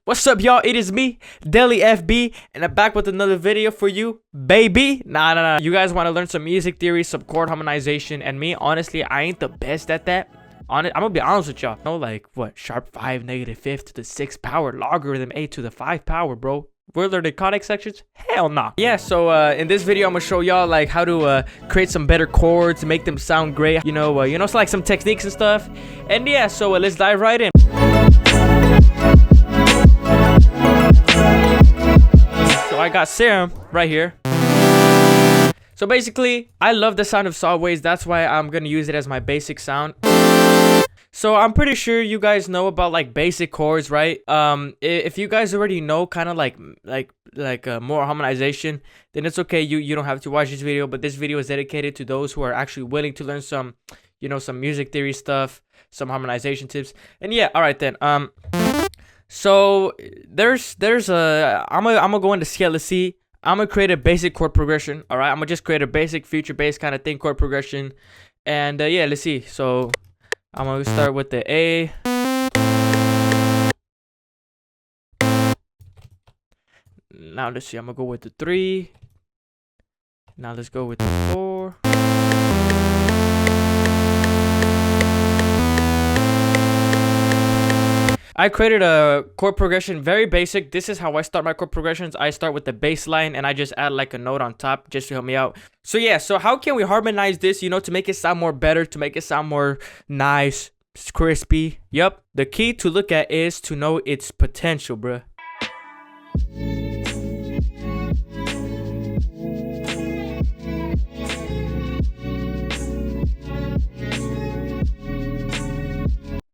What's up, y'all? It is me, DeliFB, and I'm back with another video for you, baby. Nah. You guys want to learn some music theory, some chord harmonization, and me, honestly, I ain't the best at that. I'm gonna be honest with y'all. No, like, what? Sharp 5, -5 to the 6 power, logarithm 8 to the 5 power, bro. We're learning conic sections? Hell nah. Yeah, so in this video, I'm gonna show y'all like how to create some better chords, make them sound great. You know, so like some techniques and stuff. And yeah, so let's dive right in. So I got Serum right here. So basically, I love the sound of saw waves. That's why I'm gonna use it as my basic sound. So I'm pretty sure you guys know about like basic chords, right? If you guys already know kind of like more harmonization, then it's okay. You don't have to watch this video, but this video is dedicated to those who are actually willing to learn some, some music theory stuff, some harmonization tips. And yeah, all right then. So I'm gonna go into scale to C. I'm gonna create a basic chord progression. All right, I'm gonna just create a basic future bass kind of thing chord progression. And yeah, let's see. So I'm gonna start with the A. Now let's see, I'm gonna go with the 3. Now let's go with the 4. I created a chord progression, very basic. This is how I start my chord progressions. I start with the bass line and I just add like a note on top just to help me out. So yeah, so how can we harmonize this, to make it sound more better, to make it sound more nice, crispy? Yup, the key to look at is to know its potential, bruh.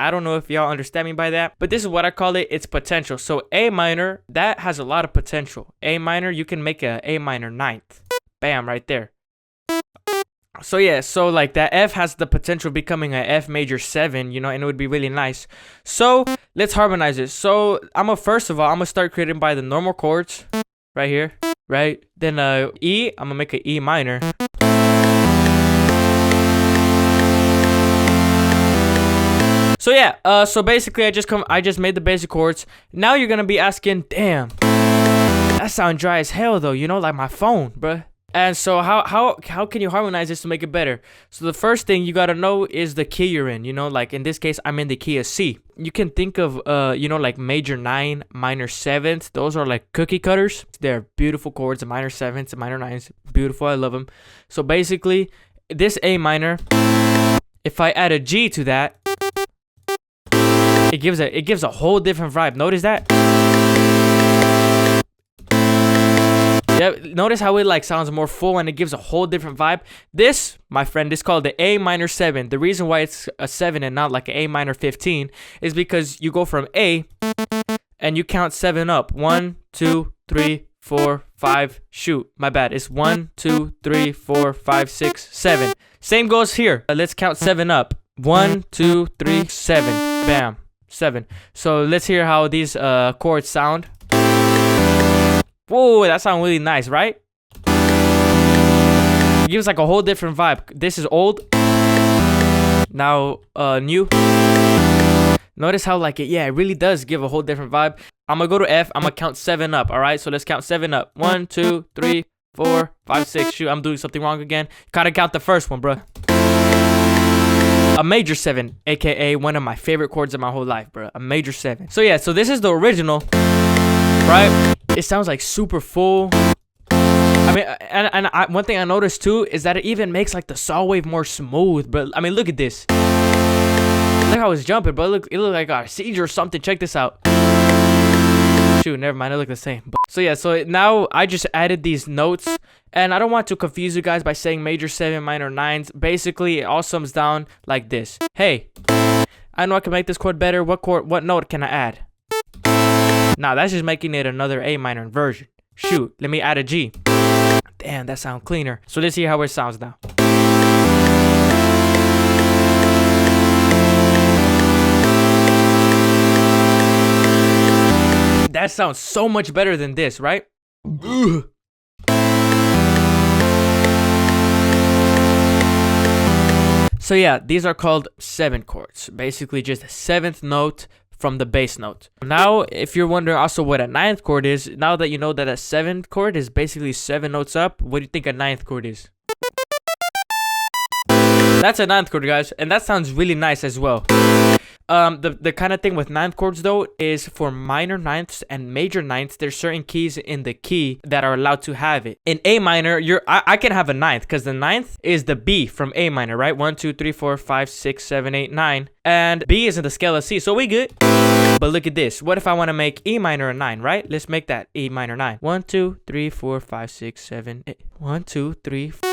I don't know if y'all understand me by that, but this is what I call it, its potential. So A minor, that has a lot of potential. A minor, you can make a A minor 9th. Bam, right there. So yeah, so like that F has the potential becoming a F major 7, and it would be really nice. So let's harmonize it. So first of all, I'm gonna start creating by the normal chords right here, right? Then E, I'm gonna make an E minor. So yeah, so basically I just made the basic chords. Now you're gonna be asking, damn, that sound dry as hell though, like my phone, bruh. And so how can you harmonize this to make it better? So the first thing you gotta know is the key you're in, like in this case I'm in the key of C. You can think of like major 9, minor 7th. Those are like cookie cutters. They're beautiful chords, minor 7ths and minor 9s. Beautiful, I love them. So basically this A minor, if I add a G to that, it gives a whole different vibe. Notice that? Yeah, notice how it like sounds more full and it gives a whole different vibe. This, my friend, is called the A minor 7. The reason why it's a 7 and not like an A minor 15 is because you go from A and you count 7 up. 1, 2, 3, 4, 5. Shoot, my bad. It's 1, 2, 3, 4, 5, 6, 7. Same goes here. Let's count 7 up. 1, 2, 3, 7. Bam. 7. So let's hear how these chords sound. Whoa, that sounds really nice, right? It gives like a whole different vibe. This is old. Now new. Notice how like it really does give a whole different vibe. I'm gonna go to F. I'm gonna count 7 up. All right, so let's count 7 up. 1, 2, 3, 4, 5, 6. Shoot, I'm doing something wrong again. Gotta count the first one, bruh. A major 7, aka one of my favorite chords in my whole life, bro. A major 7. So yeah, so this is the original, right? It sounds like super full. I mean, and one thing I noticed too is that it even makes like the saw wave more smooth, bro. I mean, look at this. Look how it's jumping, bro. It look like a seizure or something. Check this out. Shoot, never mind. It look the same. So yeah, so now I just added these notes. And I don't want to confuse you guys by saying major 7, minor 9s. Basically, it all sums down like this. Hey, I know I can make this chord better. What note can I add? Now, that's just making it another A minor inversion. Shoot, let me add a G. Damn, that sounds cleaner. So let's hear how it sounds now. That sounds so much better than this, right? Ugh. So yeah, these are called 7 chords. Basically just a 7th note from the bass note. Now, if you're wondering also what a ninth chord is, now that you know that a seventh chord is basically 7 notes up, what do you think a ninth chord is? That's a ninth chord, guys, and that sounds really nice as well. The kind of thing with ninth chords though is for minor ninths and major ninths, there's certain keys in the key that are allowed to have it. In A minor, I can have a ninth because the ninth is the B from A minor, right? 1, 2, 3, 4, 5, 6, 7, 8, 9, and B is in the scale of C, so we good. But look at this. What if I want to make E minor a 9, right? Let's make that E minor 9. 1, 2, 3, 4, 5, 6, 7, 8. 1, 2, 3, 4.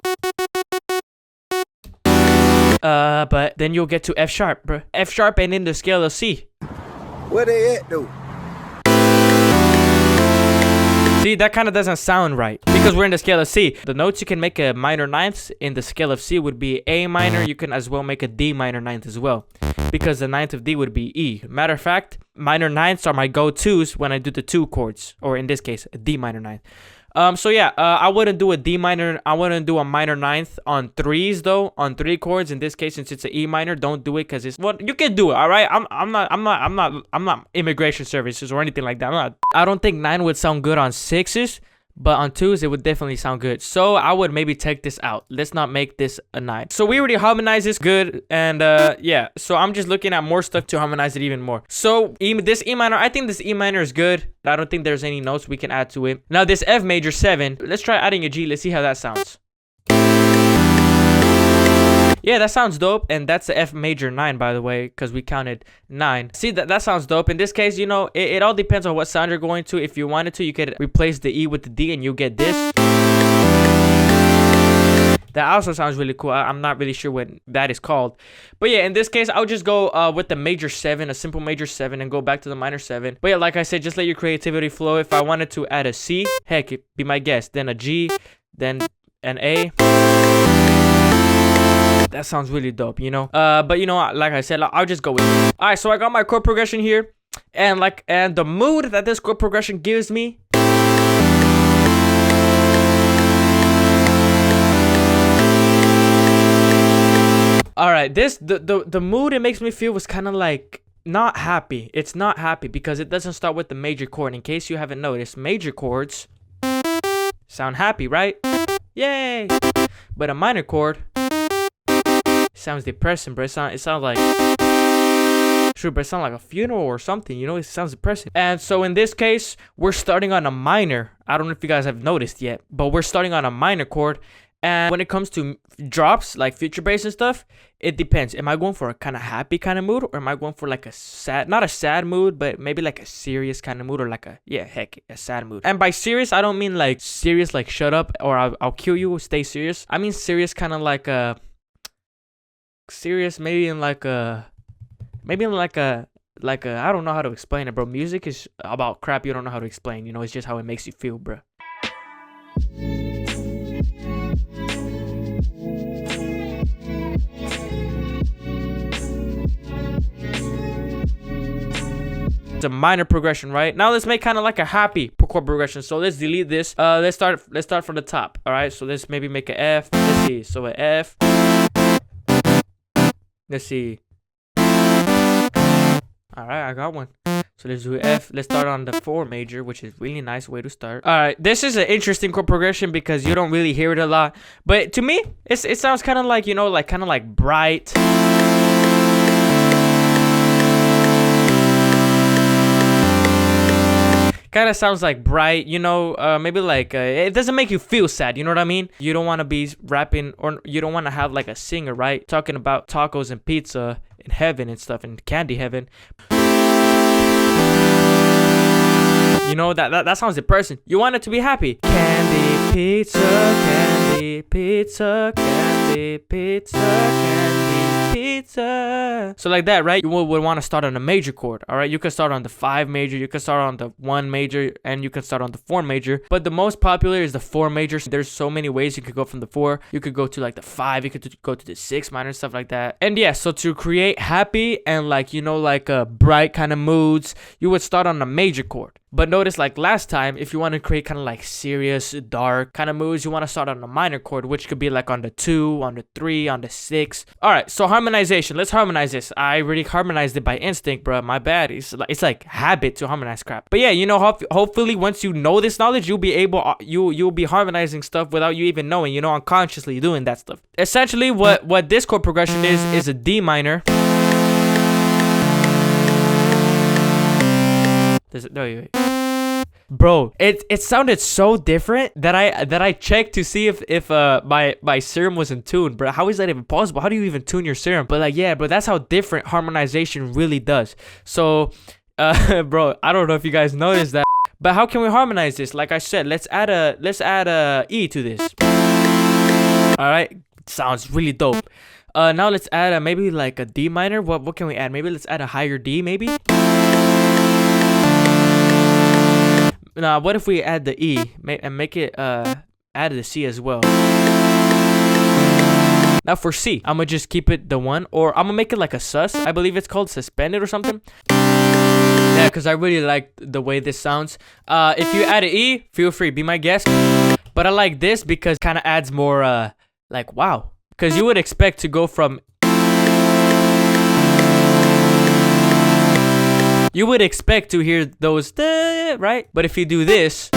But then you'll get to F sharp, bro. F sharp ain't in the scale of C. Where they at, though? See, that kind of doesn't sound right because we're in the scale of C. The notes you can make a minor ninth in the scale of C would be A minor. You can as well make a D minor ninth as well because the ninth of D would be E. Matter of fact, minor ninths are my go-tos when I do the 2 chords, or in this case, a D minor ninth. So yeah, I wouldn't do a D minor. I wouldn't do a minor ninth on 3s though. On 3 chords in this case, since it's an E minor, don't do it because it's what you can do it. All right, I'm not immigration services or anything like that. I don't think 9 would sound good on 6s, but on 2s it would definitely sound good. So I would maybe take this out. Let's not make this a 9. So we already harmonized this good, and yeah. So I'm just looking at more stuff to harmonize it even more. So this E minor, I think this E minor is good. I don't think there's any notes we can add to it. Now this F major 7, let's try adding a G. Let's see how that sounds. Yeah, that sounds dope, and that's the F major 9, by the way, because we counted 9. See, that sounds dope. In this case, you know, it all depends on what sound you're going to. If you wanted to, you could replace the E with the D, and you get this. That also sounds really cool. I'm not really sure what that is called. But yeah, in this case, I'll just go with the major 7, a simple major 7, and go back to the minor 7. But yeah, like I said, just let your creativity flow. If I wanted to add a C, heck, be my guest. Then a G, then an A. That sounds really dope, you know. But you know, like I said, I'll just go with it. All right, so I got my chord progression here, and the mood that this chord progression gives me. All right, the mood it makes me feel was kind of like not happy. It's not happy because it doesn't start with the major chord. In case you haven't noticed, major chords sound happy, right? Yay! But a minor chord sounds depressing, bro. It sounds like sure, but it sounds like a funeral or something, you know. It sounds depressing. And so in this case, we're starting on a minor. I don't know if you guys have noticed yet, but we're starting on a minor chord. And when it comes to drops like future bass and stuff, it depends. Am I going for a kind of happy kind of mood, or am I going for like a sad, not a sad mood, but maybe like a serious kind of mood, or like a sad mood. And by serious, I don't mean like serious like shut up or I'll kill you, stay serious. I mean serious kind of like a serious, maybe in like a I don't know how to explain it, bro. Music is about crap you don't know how to explain, you know. It's just how it makes you feel, bro. It's a minor progression, right? Now let's make kind of like a happy chord progression. So let's delete this. Let's start from the top. All right, so let's maybe make an F. Let's see. So an F. Let's see. All right, I got one. So let's do F. Let's start on the 4 major, which is really nice way to start. All right, this is an interesting chord progression because you don't really hear it a lot, but to me, it sounds kind of like, you know, like kind of like bright. Kind of sounds like bright, you know, maybe like it doesn't make you feel sad, you know what I mean? You don't want to be rapping, or you don't want to have like a singer, right, talking about tacos and pizza in heaven and stuff, in candy heaven. You know, that sounds depressing. You want it to be happy. Candy pizza, candy pizza, candy pizza, candy pizza. So like that, right? You would want to start on a major chord. All right, you can start on the 5 major, you can start on the 1 major, and you can start on the 4 major. But the most popular is the 4 major. There's so many ways you could go from the 4. You could go to like the 5. You could go to the 6 minor, stuff like that. And yeah, so to create happy and like, you know, like bright kind of moods, you would start on a major chord. But notice, like last time, if you want to create kind of like serious, dark kind of moods, you want to start on a minor chord, which could be like on the 2, on the 3, on the 6. All right, so harmonization. Let's harmonize this. I already harmonized it by instinct, bro. My bad. It's like habit to harmonize crap. But yeah, you know, hopefully once you know this knowledge, you'll be able, you'll be harmonizing stuff without you even knowing, you know, unconsciously doing that stuff. Essentially, what this chord progression is a D minor. Wait. Bro, it sounded so different that I checked to see if my Serum was in tune, bro. How is that even possible? How do you even tune your Serum? But like, yeah, bro, that's how different harmonization really does. So, bro, I don't know if you guys noticed that, but how can we harmonize this? Like I said, let's add a E to this. All right, sounds really dope. Now let's add maybe like a D minor. What can we add? Maybe let's add a higher D, maybe. Now, what if we add the E and make it add the C as well? Now for C, I'm gonna just keep it the 1, or I'm gonna make it like a sus. I believe it's called suspended or something. Yeah, because I really like the way this sounds. If you add an E, feel free, be my guest. But I like this because it kind of adds more like wow. Because you would expect to go from... You would expect to hear those, right? But if you do this,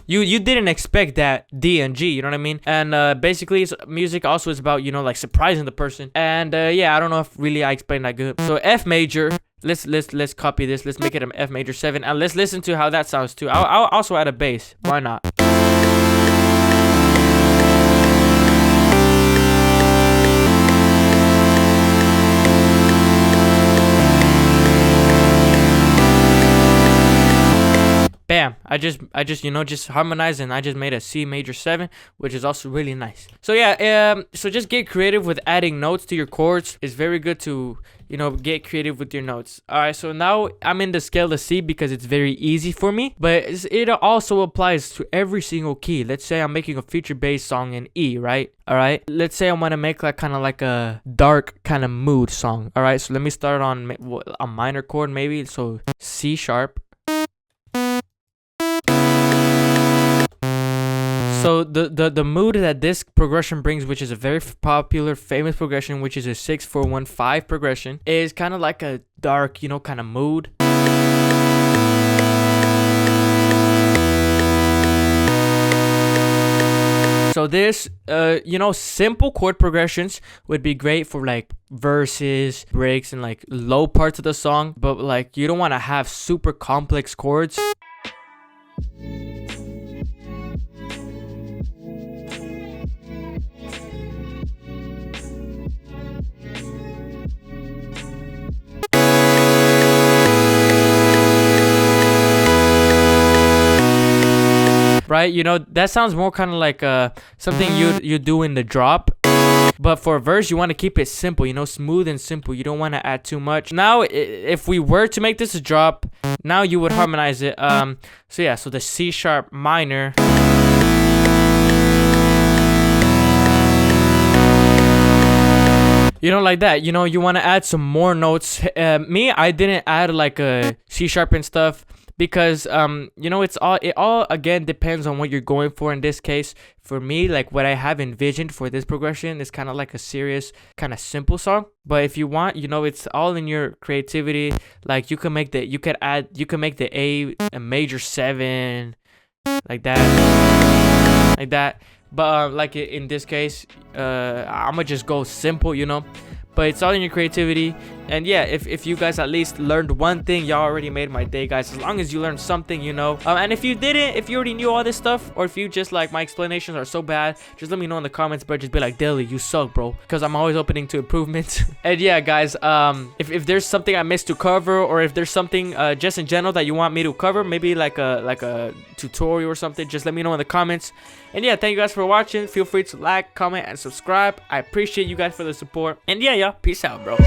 you didn't expect that D and G, you know what I mean? And basically, music also is about, you know, like surprising the person. And yeah, I don't know if really I explained that good. So F major, let's copy this. Let's make it an F major 7, and let's listen to how that sounds too. I'll also add a bass. Why not? Bam, I just you know, just harmonized, and I just made a C major 7, which is also really nice. So yeah, so just get creative with adding notes to your chords. It's very good to, you know, get creative with your notes. All right, so now I'm in the scale of C because it's very easy for me, but it also applies to every single key. Let's say I'm making a feature-based song in E, right? All right, let's say I want to make like kind of like a dark kind of mood song. All right, so let me start on a minor chord maybe. So C sharp. So the mood that this progression brings, which is a very popular, famous progression, which is a 6-4-1-5 progression, is kind of like a dark, you know, kind of mood. So this, you know, simple chord progressions would be great for like verses, breaks, and like low parts of the song. But like, you don't want to have super complex chords. Right, you know, that sounds more kind of like something you do in the drop. But for a verse, you want to keep it simple, you know, smooth and simple. You don't want to add too much. Now, if we were to make this a drop, now you would harmonize it. So yeah, so the C sharp minor. You know, like that. You know, you want to add some more notes. Me, I didn't add like a C sharp and stuff. Because you know, it all again depends on what you're going for. In this case, for me, like what I have envisioned for this progression is kind of like a serious, kind of simple song. But if you want, you know, it's all in your creativity. Like you can make the A major 7, like that. But like in this case, I'ma just go simple, you know. But it's all in your creativity. And yeah, if you guys at least learned one thing, y'all already made my day, guys. As long as you learned something, you know. And if you didn't, if you already knew all this stuff, or if you just like my explanations are so bad, just let me know in the comments, but just be like, Deli, you suck, bro. Because I'm always opening to improvements. And yeah, guys, if there's something I missed to cover, or if there's something just in general that you want me to cover, maybe like a tutorial or something, just let me know in the comments. And yeah, thank you guys for watching. Feel free to like, comment, and subscribe. I appreciate you guys for the support. And yeah, y'all, peace out, bro.